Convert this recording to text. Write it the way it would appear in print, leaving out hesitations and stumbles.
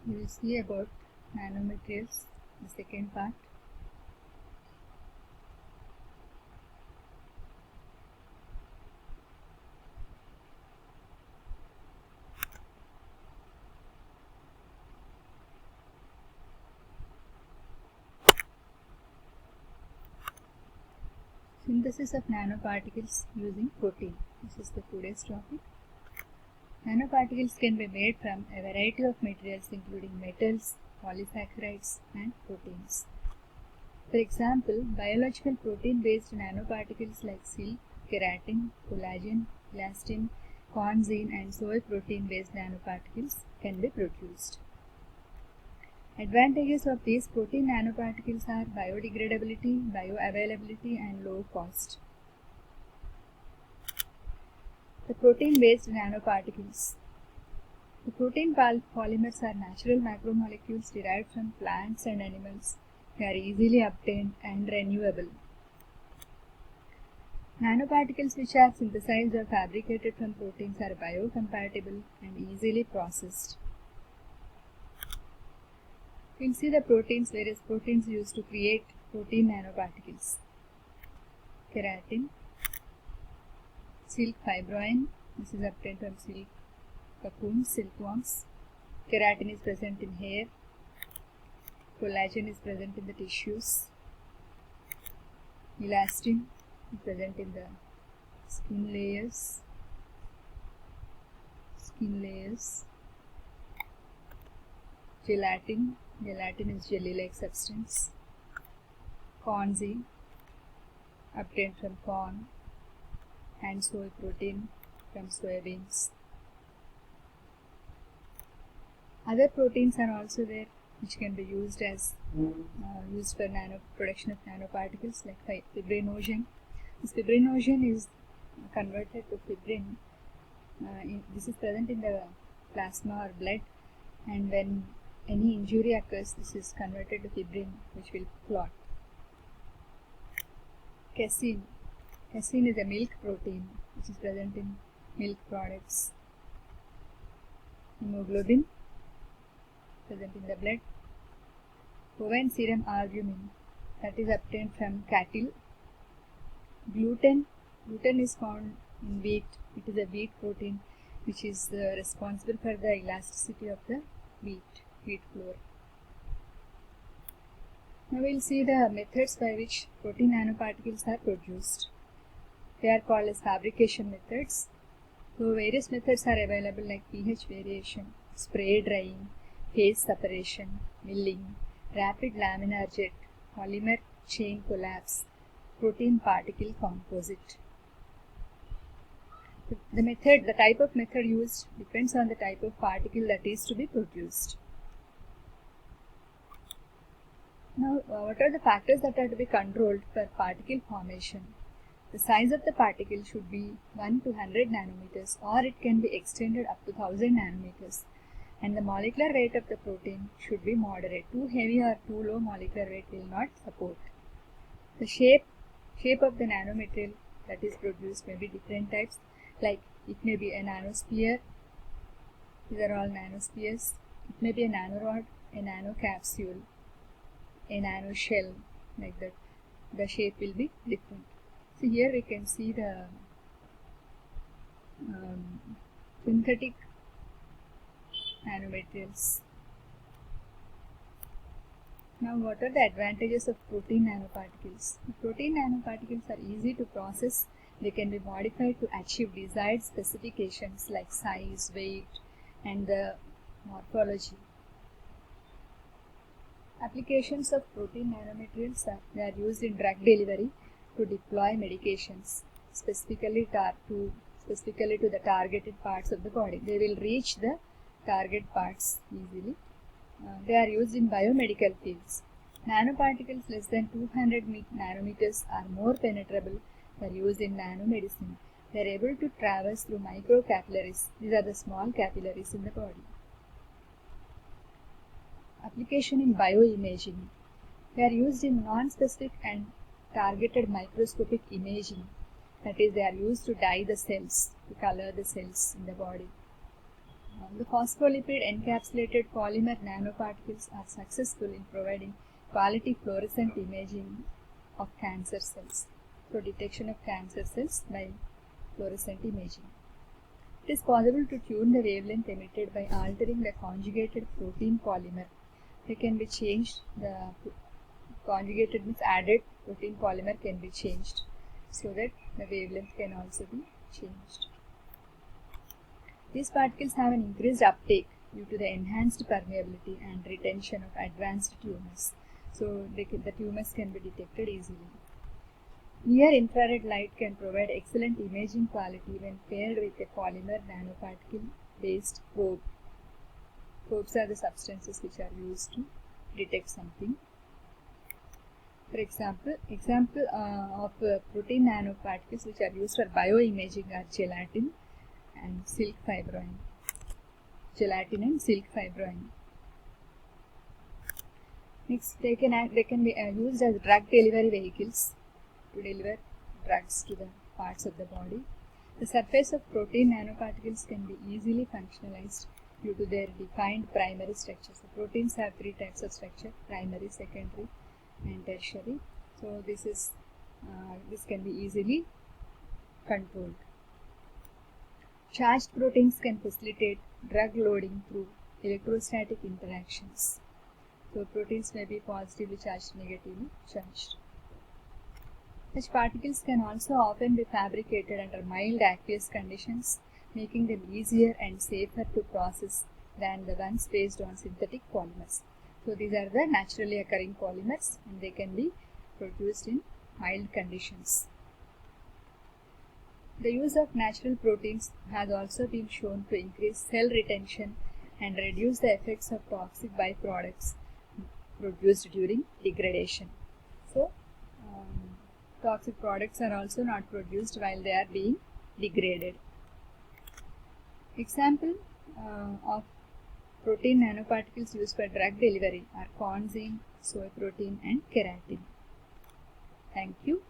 We will see about nanomaterials, the second part. Synthesis of nanoparticles using protein. This is the today's topic. Nanoparticles can be made from a variety of materials including metals, polysaccharides and proteins. For example, biological protein-based nanoparticles like silk, keratin, collagen, elastin, cornzine and soy protein-based nanoparticles can be produced. Advantages of these protein nanoparticles are biodegradability, bioavailability and low cost. The protein-based nanoparticles. The protein polymers are natural macromolecules derived from plants and animals. They are easily obtained and renewable. Nanoparticles which are synthesized or fabricated from proteins are biocompatible and easily processed. We will see the various proteins used to create protein nanoparticles. Keratin, silk fibroin, this is obtained from silk cocoons, silkworms. Keratin is present in hair. Collagen is present in the tissues. Elastin is present in the skin layers. Gelatin is jelly-like substance. Cornzine, obtained from corn, and soy protein from soybeans. Other proteins are also there which can be used as used for production of nanoparticles like fibrinogen. This fibrinogen is converted to fibrin. This is present in the plasma or blood, and when any injury occurs, this is converted to fibrin which will clot. Casein. Casein is a milk protein which is present in milk products. Hemoglobin, present in the blood. Bovine serum albumin, that is obtained from cattle. Gluten is found in wheat. It is a wheat protein which is responsible for the elasticity of the wheat flour. Now we will see the methods by which protein nanoparticles are produced. They are called as fabrication methods. So various methods are available like pH variation, spray drying, phase separation, milling, rapid laminar jet, polymer chain collapse, protein particle composite. The type of method used depends on the type of particle that is to be produced. Now, what are the factors that are to be controlled for particle formation? The size of the particle should be 1 to 100 nanometers, or it can be extended up to 1000 nanometers. And the molecular weight of the protein should be moderate. Too heavy or too low molecular weight will not support. The shape of the nanomaterial that is produced may be different types, like it may be a nanosphere. These are all nanospheres. It may be a nanorod, a nanocapsule, a nanoshell, like that. The shape will be different. So here we can see the synthetic nanomaterials. Now, what are the advantages of protein nanoparticles? The protein nanoparticles are easy to process. They can be modified to achieve desired specifications like size, weight, and the morphology. Applications of protein nanomaterials are used in drug delivery to deploy medications specifically to the targeted parts of the body. They will reach the target parts easily. They are used in biomedical fields. Nanoparticles less than 200 nanometers are more penetrable. They are used in nanomedicine. They are able to traverse through microcapillaries. These are the small capillaries in the body. Application in bioimaging. They are used in non-specific and targeted microscopic imaging. That is, they are used to dye the cells, to color the cells in the body. The phospholipid encapsulated polymer nanoparticles are successful in providing quality fluorescent imaging of cancer cells. So, detection of cancer cells by fluorescent imaging. It is possible to tune the wavelength emitted by altering the conjugated protein polymer. They can be changed. The conjugated means added protein polymer can be changed so that the wavelength can also be changed. These particles have an increased uptake due to the enhanced permeability and retention of advanced tumors. So the tumors can be detected easily. Near infrared light can provide excellent imaging quality when paired with a polymer nanoparticle based probe. Probes are the substances which are used to detect something. For example of protein nanoparticles which are used for bioimaging are gelatin and silk fibroin. Gelatin and silk fibroin. Next, they can be used as drug delivery vehicles to deliver drugs to the parts of the body. The surface of protein nanoparticles can be easily functionalized due to their defined primary structure. So proteins have three types of structure: primary, secondary, and tertiary. So this can be easily controlled. Charged proteins can facilitate drug loading through electrostatic interactions. So proteins may be positively charged, negatively charged. Such particles can also often be fabricated under mild aqueous conditions, making them easier and safer to process than the ones based on synthetic polymers. So these are the naturally occurring polymers and they can be produced in mild conditions. The use of natural proteins has also been shown to increase cell retention and reduce the effects of toxic byproducts produced during degradation. So, toxic products are also not produced while they are being degraded. Example of protein nanoparticles used for drug delivery are conzene, soy protein and keratin. Thank you.